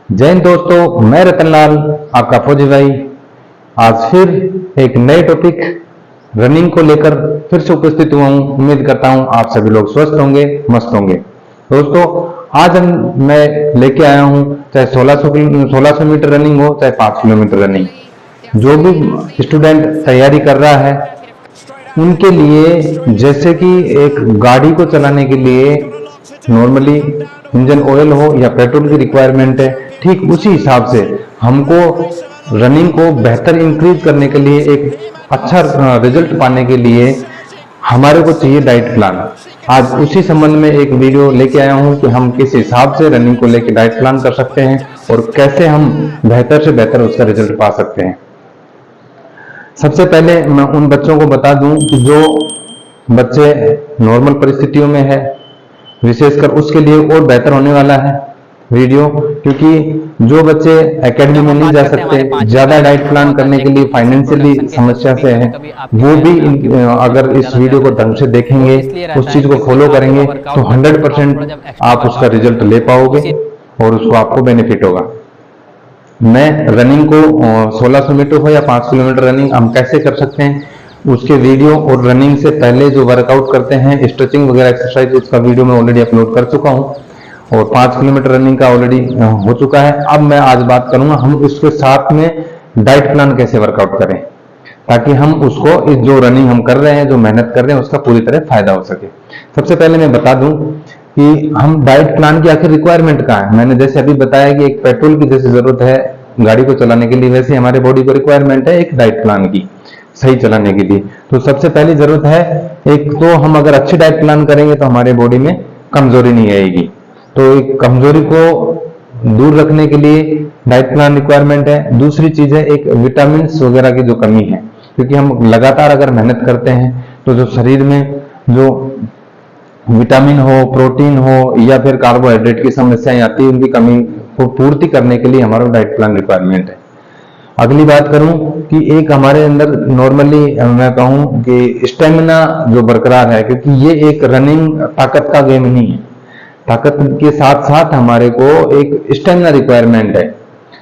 जय हिंद दोस्तों, मैं रतनलाल आपका फौजी भाई आज फिर एक नए टॉपिक रनिंग को लेकर फिर से उपस्थित हुआ हूं। उम्मीद करता हूं आप सभी लोग स्वस्थ होंगे, मस्त होंगे। दोस्तों आज मैं लेके आया हूं, चाहे 1600 मीटर रनिंग हो, चाहे 5 किलोमीटर रनिंग, जो भी स्टूडेंट तैयारी कर रहा है उनके लिए, जैसे कि एक गाड़ी को चलाने के लिए नॉर्मली इंजन ऑयल हो या पेट्रोल की रिक्वायरमेंट है, ठीक उसी हिसाब से हमको रनिंग को बेहतर इंक्रीज करने के लिए, एक अच्छा रिजल्ट पाने के लिए हमारे को चाहिए डाइट प्लान। आज उसी संबंध में एक वीडियो लेके आया हूं कि हम किस हिसाब से रनिंग को लेकर डाइट प्लान कर सकते हैं और कैसे हम बेहतर से बेहतर उसका रिजल्ट पा सकते हैं। सबसे पहले मैं उन बच्चों को बता दूं कि जो बच्चे नॉर्मल परिस्थितियों में है, विशेषकर उसके लिए और बेहतर होने वाला है वीडियो, क्योंकि जो बच्चे एकेडमी में नहीं जा सकते, ज्यादा डाइट प्लान करने के लिए फाइनेंशियली समस्या से है, वो भी अगर इस वीडियो को ढंग से देखेंगे, उस चीज को फॉलो करेंगे तो 100% आप उसका रिजल्ट ले पाओगे और उसको आपको बेनिफिट होगा। मैं रनिंग को 1600 मीटर हो या 5 किलोमीटर रनिंग हम कैसे कर सकते हैं, उसके वीडियो और रनिंग से पहले जो वर्कआउट करते हैं, स्ट्रेचिंग वगैरह एक्सरसाइज, उसका वीडियो मैं ऑलरेडी अपलोड कर चुका हूं और 5 किलोमीटर रनिंग का ऑलरेडी हो चुका है। अब मैं आज बात करूंगा हम इसके साथ में डाइट प्लान कैसे वर्कआउट करें, ताकि हम उसको, इस जो रनिंग हम कर रहे हैं, जो मेहनत कर रहे हैं, उसका पूरी तरह फायदा हो सके। सबसे पहले मैं बता दूं कि हम डाइट प्लान की आखिर रिक्वायरमेंट कहाँ है। मैंने जैसे अभी बताया कि एक पेट्रोल की जैसी जरूरत है गाड़ी को चलाने के लिए, वैसे हमारे बॉडी को रिक्वायरमेंट है एक डाइट प्लान की सही चलाने के लिए। तो सबसे पहली जरूरत है, एक तो हम अगर अच्छी डाइट प्लान करेंगे तो हमारे बॉडी में कमजोरी नहीं आएगी। तो एक कमजोरी को दूर रखने के लिए डाइट प्लान रिक्वायरमेंट है। दूसरी चीज है एक विटामिन वगैरह की जो कमी है, क्योंकि हम लगातार अगर मेहनत करते हैं तो जो शरीर में जो विटामिन हो, प्रोटीन हो या फिर कार्बोहाइड्रेट की समस्याएं आती है, उनकी कमी को पूर्ति करने के लिए हमारा डाइट प्लान रिक्वायरमेंट है। अगली बात करूं कि एक हमारे अंदर नॉर्मली मैं कहूं कि स्टेमिना जो बरकरार है, क्योंकि ये एक रनिंग ताकत का गेम नहीं है, ताकत के साथ साथ हमारे को एक स्टेमिना रिक्वायरमेंट है।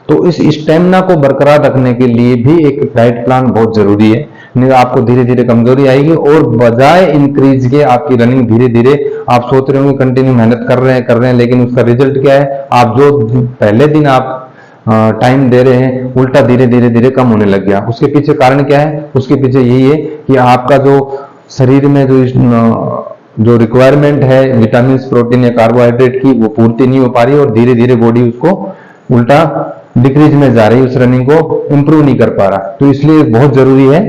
तो इस स्टेमिना को बरकरार रखने के लिए भी एक डाइट प्लान बहुत जरूरी है, नहीं आपको धीरे धीरे कमजोरी आएगी और बजाय इंक्रीज के आपकी रनिंग धीरे धीरे, आप सोच रहे होंगे कंटिन्यू मेहनत कर रहे हैं, लेकिन उसका रिजल्ट क्या है, आप जो पहले दिन आप टाइम दे रहे हैं, उल्टा धीरे धीरे धीरे कम होने लग गया। उसके पीछे कारण क्या है? उसके पीछे यही है कि आपका जो शरीर में जो रिक्वायरमेंट है विटामिन, प्रोटीन या कार्बोहाइड्रेट की, वो पूर्ति नहीं हो पा रही और धीरे धीरे बॉडी उसको उल्टा डिक्रीज में जा रही है, उस रनिंग को इंप्रूव नहीं कर पा रहा। तो इसलिए बहुत जरूरी है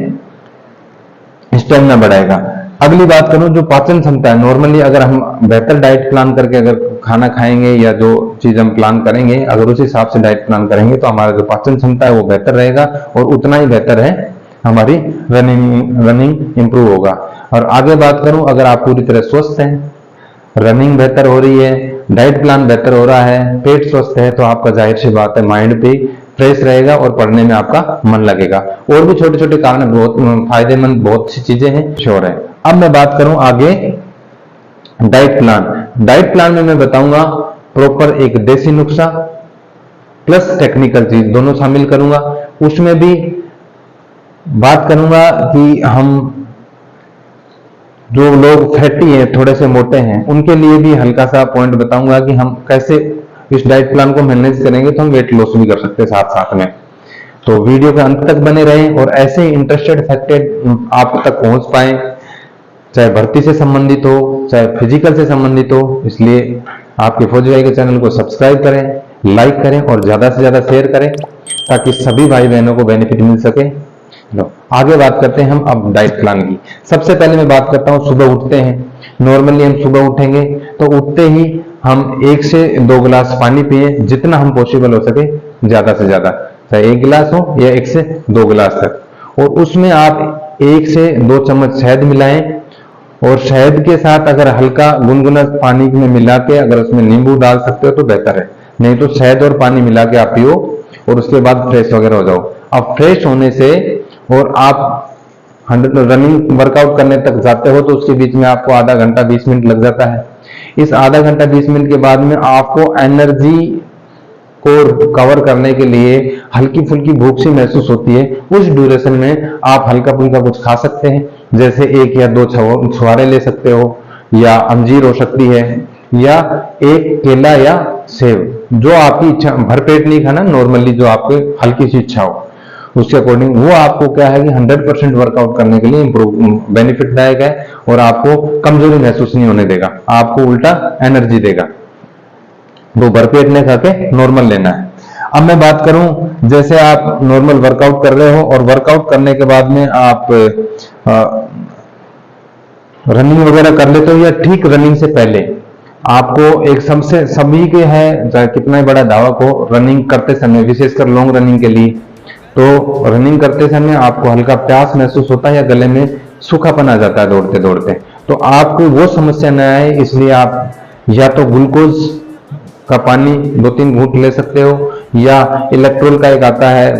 स्टेमिना बढ़ाएगा। अगली बात करूं जो पाचन क्षमता है, नॉर्मली अगर हम बेहतर डाइट प्लान करके अगर खाना खाएंगे या जो चीज हम प्लान करेंगे, अगर उस हिसाब से डाइट प्लान करेंगे तो हमारा जो पाचन क्षमता है वो बेहतर रहेगा और उतना ही बेहतर है हमारी रनिंग इंप्रूव होगा। और आगे बात करूं, अगर आप पूरी तरह स्वस्थ हैं, रनिंग बेहतर हो रही है, डाइट प्लान बेहतर हो रहा है, पेट स्वस्थ है, तो आपका जाहिर सी बात है माइंड भी फ्रेश रहेगा और पढ़ने में आपका मन लगेगा। और भी छोटे छोटे कारण बहुत फायदेमंद बहुत सी चीजें हैं, श्योर है। अब मैं बात करूं आगे डाइट प्लान। डाइट प्लान में मैं बताऊंगा प्रॉपर एक देसी नुस्खा प्लस टेक्निकल चीज दोनों शामिल करूंगा। उसमें भी बात करूंगा कि हम जो लोग फैटी हैं, थोड़े से मोटे हैं, उनके लिए भी हल्का सा पॉइंट बताऊंगा कि हम कैसे इस डाइट प्लान को मैनेज करेंगे तो हम वेट लॉस भी कर सकते हैं साथ साथ में। तो वीडियो के अंत तक बने रहें और ऐसे ही इंटरेस्टेड फैक्टेड आप तक पहुंच पाए, चाहे भर्ती से संबंधित हो, चाहे फिजिकल से संबंधित हो। इसलिए आपके फौजी भाई के चैनल को सब्सक्राइब करें, लाइक करें और ज्यादा से ज्यादा शेयर करें, ताकि सभी भाई बहनों को बेनिफिट मिल सके। आगे बात करते हैं हम अब डाइट प्लान की। सबसे पहले मैं बात करता हूं, सुबह उठते हैं, नॉर्मली हम सुबह उठेंगे तो उठते ही हम 1 से 2 गिलास पानी पिए, जितना हम पॉसिबल हो सके ज्यादा से ज्यादा, चाहे 1 गिलास हो या 1 से 2 गिलास तक। और उसमें आप 1 से 2 चम्मच शहद मिलाएं और शहद के साथ अगर हल्का गुनगुना पानी में मिला के अगर उसमें नींबू डाल सकते हो तो बेहतर है, नहीं तो शहद और पानी मिला के आप पियो और उसके बाद फ्रेश वगैरह हो जाओ। अब फ्रेश होने से और आप रनिंग वर्कआउट करने तक जाते हो तो उसके बीच में आपको आधा घंटा 20 मिनट लग जाता है। इस आधा घंटा 20 मिनट के बाद में आपको एनर्जी को कवर करने के लिए हल्की फुल्की भूख सी महसूस होती है, उस ड्यूरेशन में आप हल्का फुल्का कुछ खा सकते हैं। जैसे 1 या 2 छुहारे ले सकते हो, या अंजीर हो सकती है, या एक केला या सेब, जो आपकी इच्छा, भरपेट नहीं खाना, नॉर्मली जो आपके हल्की सी इच्छा हो उसके अकॉर्डिंग, वो आपको क्या है कि 100% वर्कआउट करने के लिए बेनिफिट दायक है और आपको कमजोरी महसूस नहीं होने देगा, आपको उल्टा एनर्जी देगा। तो भरपेट नहीं खा के नॉर्मल लेना है। अब मैं बात करूं, जैसे आप नॉर्मल वर्कआउट कर रहे हो और वर्कआउट करने के बाद में आप रनिंग वगैरह कर लेते हो, या ठीक रनिंग से पहले आपको एक सबसे सभी के है, चाहे कितना ही बड़ा धावक हो, रनिंग करते समय, विशेषकर लॉन्ग रनिंग के लिए, तो रनिंग करते समय आपको हल्का प्यास महसूस होता है या गले में सूखापन आ जाता है दौड़ते दौड़ते। तो आपको वो समस्या न आए, इसलिए आप या तो ग्लूकोज का पानी 2-3 घूंट ले सकते हो, या इलेक्ट्रोल का एक आता है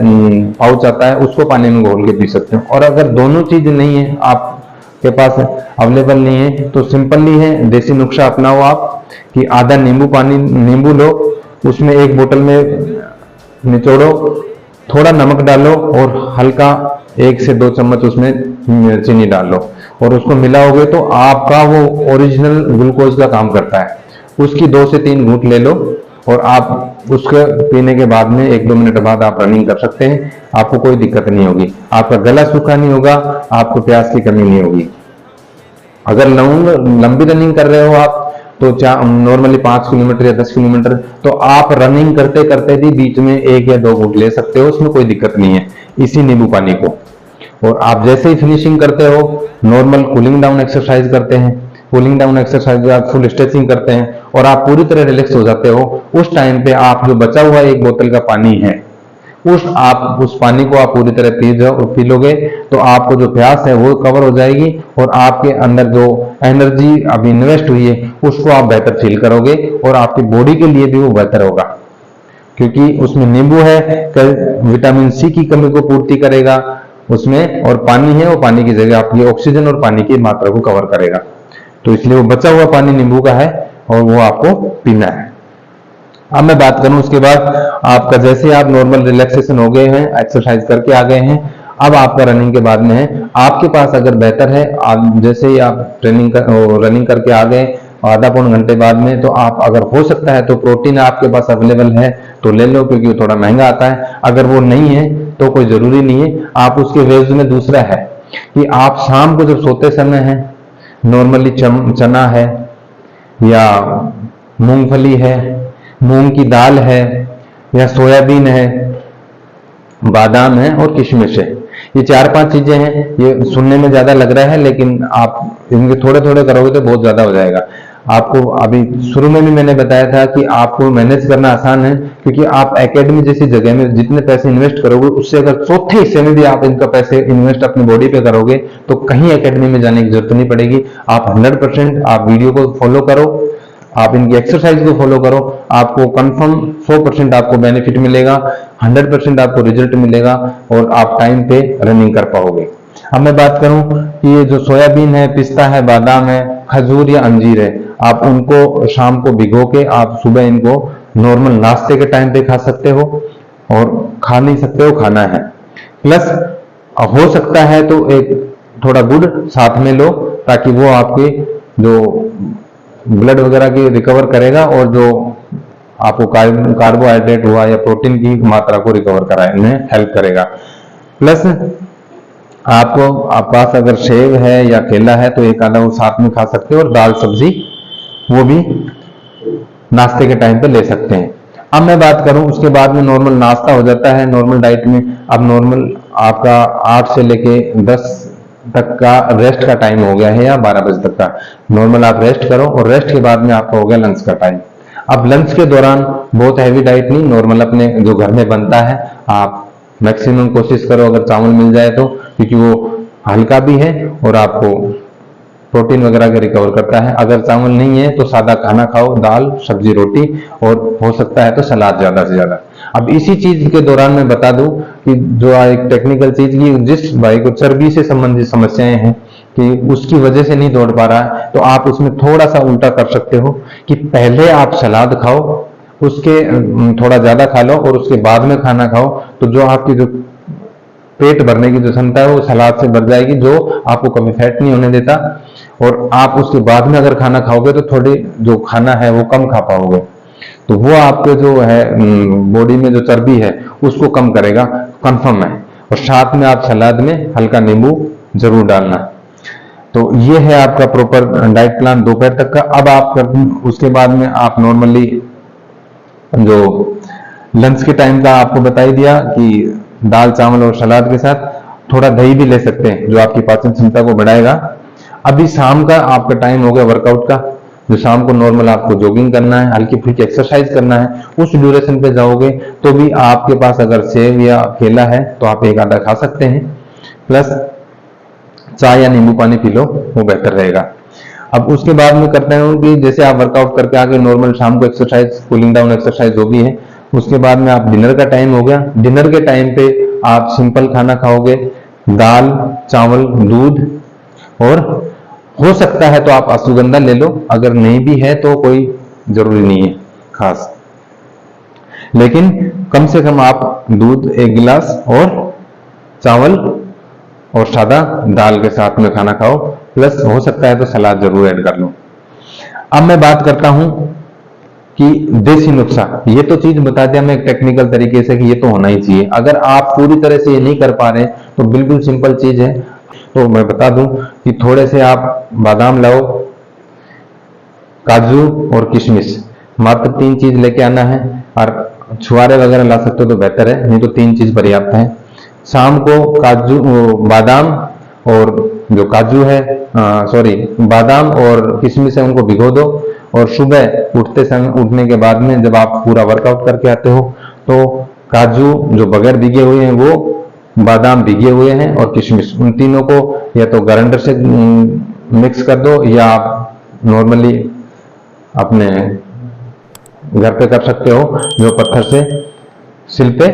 पाउच आता है, उसको पानी में घोल के पी सकते हो। और अगर दोनों चीज नहीं है, आपके पास अवेलेबल नहीं है, तो सिंपली है, देसी नुस्खा अपनाओ आप, कि आधा नींबू लो, उसमें 1 बोतल में निचोड़ो, थोड़ा नमक डालो और हल्का 1 से 2 चम्मच उसमें चीनी डाल लो, और उसको मिलाओगे तो आपका वो ओरिजिनल ग्लूकोज का काम करता है। उसकी 2 से 3 घूंट ले लो और आप उसके पीने के बाद में 1-2 मिनट बाद आप रनिंग कर सकते हैं, आपको कोई दिक्कत नहीं होगी, आपका गला सूखा नहीं होगा, आपको प्यास की कमी नहीं होगी। अगर लंबी रनिंग कर रहे हो आप, तो नॉर्मली 5 किलोमीटर या 10 किलोमीटर, तो आप रनिंग करते करते भी बीच में 1 या 2 घूंट ले सकते हो, उसमें कोई दिक्कत नहीं है, इसी नींबू पानी को। और आप जैसे ही फिनिशिंग करते हो, नॉर्मल कूलिंग डाउन एक्सरसाइज करते हैं, कूलिंग डाउन एक्सरसाइज आप फुल स्ट्रेचिंग करते हैं और आप पूरी तरह रिलैक्स हो जाते हो, उस टाइम पे आप जो बचा हुआ 1 बोतल का पानी है, उस पानी को आप पूरी तरह पी लोगे, तो आपको जो प्यास है वो कवर हो जाएगी और आपके अंदर जो एनर्जी अभी इन्वेस्ट हुई है उसको आप बेहतर फील करोगे, और आपकी बॉडी के लिए भी वो बेहतर होगा, क्योंकि उसमें नींबू है, विटामिन सी की कमी को पूर्ति करेगा उसमें, और पानी है, वो पानी की जगह आपकी ऑक्सीजन और पानी की मात्रा को कवर करेगा। तो इसलिए वो बचा हुआ पानी नींबू का है और वो आपको पीना है। अब मैं बात करूं उसके बाद आपका, जैसे आप नॉर्मल रिलैक्सेशन हो गए हैं, एक्सरसाइज करके आ गए हैं, अब आपका रनिंग के बाद में है, आपके पास अगर बेहतर है, आप जैसे ही आप रनिंग करके आ गए आधा पौन घंटे बाद में, तो आप अगर हो सकता है तो प्रोटीन आपके पास अवेलेबल है तो ले लो, क्योंकि वो थोड़ा महंगा आता है। अगर वो नहीं है तो कोई जरूरी नहीं है, आप उसके वेज में दूसरा है कि आप शाम को जब सोते समय है, नॉर्मली चना है या मूंगफली है, मूंग की दाल है, या सोयाबीन है, बादाम है और किशमिश है, ये 4-5 चीजें हैं। ये सुनने में ज्यादा लग रहा है, लेकिन आप इनके थोड़े थोड़े करोगे तो बहुत ज्यादा हो जाएगा। आपको अभी शुरू में भी मैंने बताया था कि आपको मैनेज करना आसान है, क्योंकि आप एकेडमी जैसी जगह में जितने पैसे इन्वेस्ट करोगे, उससे अगर चौथे हिस्से में भी आप इनका पैसे इन्वेस्ट अपनी बॉडी पे करोगे, तो कहीं एकेडमी में जाने की जरूरत नहीं पड़ेगी। आप 100% आप वीडियो को फॉलो करो, आप इनकी एक्सरसाइज को फॉलो करो, आपको कंफर्म 100% आपको बेनिफिट मिलेगा, 100% आपको रिजल्ट मिलेगा और आप टाइम पे रनिंग कर पाओगे। अब मैं बात करूं कि ये जो सोयाबीन है, पिस्ता है, बादाम है, खजूर या अंजीर है, आप उनको शाम को भिगो के आप सुबह इनको नॉर्मल नाश्ते के टाइम पे खा सकते हो, और खा नहीं सकते हो, खाना है। प्लस हो सकता है तो एक थोड़ा गुड़ साथ में लो, ताकि वो आपके जो ब्लड वगैरह की रिकवर करेगा, और जो आपको कार्बोहाइड्रेट हुआ या प्रोटीन की मात्रा को रिकवर कराने में हेल्प करेगा। प्लस आपको आप पास अगर सेब है या केला है तो एक आधा वो साथ में खा सकते हो, और दाल सब्जी वो भी नाश्ते के टाइम पे ले सकते हैं। अब मैं बात करूं उसके बाद में, नॉर्मल नाश्ता हो जाता है नॉर्मल डाइट में। अब नॉर्मल आपका 8 से लेके 10 तक का रेस्ट का टाइम हो गया है, या 12 बजे तक का नॉर्मल आप रेस्ट करो, और रेस्ट के बाद में आपका हो गया लंच का टाइम। अब लंच के दौरान बहुत हैवी डाइट नहीं, नॉर्मल अपने जो घर में बनता है आप मैक्सिमम कोशिश करो, अगर चावल मिल जाए तो, क्योंकि वो हल्का भी है और आपको प्रोटीन वगैरह का रिकवर करता है। अगर चावल नहीं है तो सादा खाना खाओ, दाल सब्जी रोटी, और हो सकता है तो सलाद ज्यादा से ज्यादा। अब इसी चीज के दौरान मैं बता दूं कि जो एक टेक्निकल चीज की, जिस भाई को चर्बी से संबंधित समस्याएं हैं कि उसकी वजह से नहीं दौड़ पा रहा है, तो आप उसमें थोड़ा सा उल्टा कर सकते हो कि पहले आप सलाद खाओ, उसके थोड़ा ज्यादा खा लो और उसके बाद में खाना खाओ, तो जो आपकी जो पेट भरने की जो क्षमता है वो सलाद से भर जाएगी, जो आपको कभी फैट नहीं होने देता। और आप उसके बाद में अगर खाना खाओगे तो थोड़ी जो खाना है वो कम खा पाओगे, तो वो आपके जो है बॉडी में जो चर्बी है उसको कम करेगा, कंफर्म है। और साथ में आप सलाद में हल्का नींबू जरूर डालना। तो ये है आपका प्रॉपर डाइट प्लान दोपहर तक का। अब आप उसके बाद में आप नॉर्मली जो लंच के टाइम का आपको बता ही दिया कि दाल चावल और सलाद के साथ थोड़ा दही भी ले सकते हैं, जो आपकी पाचन क्षमता को बढ़ाएगा। अभी शाम का आपका टाइम हो गया वर्कआउट का, जो शाम को नॉर्मल आपको जॉगिंग करना है, हल्की फुल्की एक्सरसाइज करना है, उस ड्यूरेशन पे जाओगे तो भी आपके पास अगर सेब या केला है तो आप एक आधा खा सकते हैं, प्लस चाय या नींबू पानी पी लो, वो बेहतर रहेगा। अब उसके बाद में करते हैं कि जैसे आप वर्कआउट करके आके नॉर्मल शाम को एक्सरसाइज, कूलिंग डाउन एक्सरसाइज जो भी है, उसके बाद में आप डिनर का टाइम हो गया। डिनर के टाइम पे आप सिंपल खाना खाओगे, दाल चावल दूध, और हो सकता है तो आप अश्वगंधा ले लो, अगर नहीं भी है तो कोई जरूरी नहीं है खास, लेकिन कम से कम आप दूध 1 गिलास और चावल और सादा दाल के साथ में खाना खाओ, प्लस हो सकता है तो सलाद जरूर ऐड कर लो। अब मैं बात करता हूं कि देसी नुस्खा, ये तो चीज बता दिया मैं टेक्निकल तरीके से कि ये तो होना ही चाहिए। अगर आप पूरी तरह से ये नहीं कर पा रहे तो बिल्कुल सिंपल चीज है, तो मैं बता दूं कि थोड़े से आप बादाम लाओ, काजू और किशमिश, मात्र 3 चीज लेके आना है। और छुआरे वगैरह ला सकते हो तो बेहतर है, नहीं तो 3 चीज पर्याप्त है। शाम को काजू, बादाम और जो काजू है, सॉरी बादाम और किशमिश है, उनको भिगो दो। और सुबह उठने के बाद में जब आप पूरा वर्कआउट करके आते हो तो काजू जो बगैर भीगे हुए हैं वो, बादाम भीगे हुए हैं और किशमिश, उन तीनों को या तो ग्राइंडर से मिक्स कर दो, या आप नॉर्मली अपने घर पे कर सकते हो, जो पत्थर से सिल पे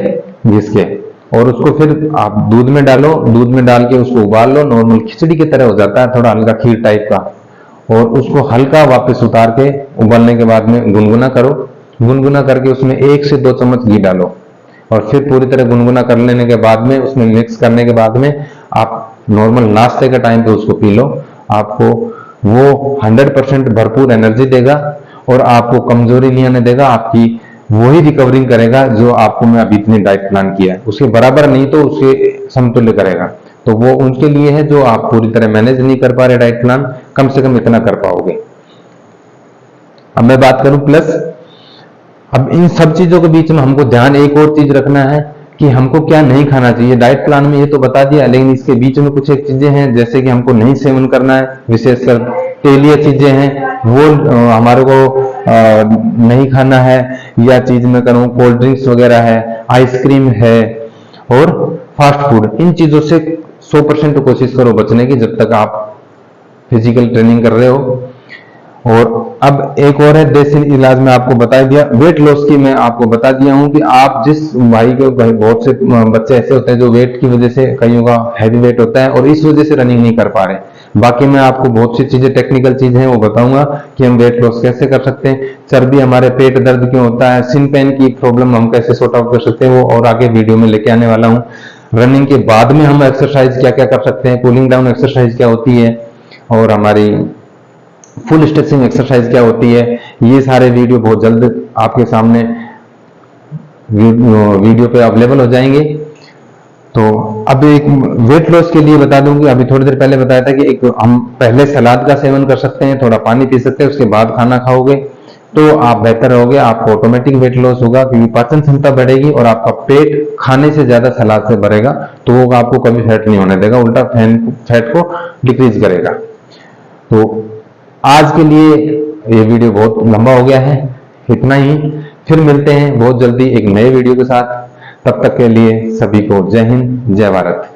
घिस के, और उसको फिर आप दूध में डालो, दूध में डाल के उसको उबाल लो, नॉर्मल खिचड़ी की तरह हो जाता है, थोड़ा हल्का खीर टाइप का। और उसको हल्का वापस उतार के उबालने के बाद में गुनगुना करो, गुनगुना करके उसमें 1 से 2 चम्मच घी डालो, और फिर पूरी तरह गुनगुना कर लेने के बाद में उसमें मिक्स करने के बाद में आप नॉर्मल नाश्ते के टाइम पे उसको पी लो। आपको वो 100% भरपूर एनर्जी देगा और आपको कमजोरी नहीं आने देगा, आपकी वही रिकवरिंग करेगा जो आपको मैं अभी इतनी डाइट प्लान किया है, उसके बराबर नहीं तो उसके समतुल्य करेगा। तो वो उनके लिए है जो आप पूरी तरह मैनेज नहीं कर पा रहे डाइट प्लान, कम से कम इतना कर पाओगे। अब मैं बात करूं प्लस, अब इन सब चीजों के बीच में हमको ध्यान एक और चीज रखना है कि हमको क्या नहीं खाना चाहिए। डाइट प्लान में ये तो बता दिया, लेकिन इसके बीच में कुछ एक चीजें हैं जैसे कि हमको नहीं सेवन करना है, विशेषकर तेलीय चीजें हैं वो हमारे को नहीं खाना है, या चीज में करूं कोल्ड ड्रिंक्स वगैरह है, आइसक्रीम है और फास्ट फूड, इन चीजों से 100% कोशिश करो बचने की जब तक आप फिजिकल ट्रेनिंग कर रहे हो। और अब एक और है देसी इलाज में आपको बता दिया, वेट लॉस की मैं आपको बता दिया हूं कि आप जिस भाई के बहुत से बच्चे ऐसे होते हैं जो वेट की वजह से, कईयों का हैवी वेट होता है और इस वजह से रनिंग नहीं कर पा रहे। बाकी मैं आपको बहुत सी चीजें, टेक्निकल चीजें हैं वो बताऊंगा कि हम वेट लॉस कैसे कर सकते हैं, चर्बी, हमारे पेट दर्द क्यों होता है, सिन पेन की प्रॉब्लम हम कैसे सॉर्ट आउट कर सकते हैं, वो और आगे वीडियो में लेके आने वाला हूँ। रनिंग के बाद में हम एक्सरसाइज क्या क्या कर सकते हैं, कूलिंग डाउन एक्सरसाइज क्या होती है और हमारी फुल स्ट्रेचिंग एक्सरसाइज क्या होती है, ये सारे वीडियो बहुत जल्द आपके सामने वीडियो पे अवेलेबल हो जाएंगे। तो अब एक वेट लॉस के लिए बता दूं कि अभी थोड़ी देर पहले बताया था कि एक हम पहले सलाद का सेवन कर सकते हैं, थोड़ा पानी पी सकते हैं, उसके बाद खाना खाओगे तो आप बेहतर रहोगे, आपको ऑटोमेटिक वेट लॉस होगा क्योंकि पाचन क्षमता बढ़ेगी और आपका पेट खाने से ज्यादा सलाद से भरेगा, तो वो आपको कभी फैट नहीं होने देगा, उल्टा फैट को डिक्रीज करेगा। तो आज के लिए ये वीडियो बहुत लंबा हो गया है, इतना ही। फिर मिलते हैं बहुत जल्दी एक नए वीडियो के साथ, तब तक के लिए सभी को जय हिंद, जय भारत।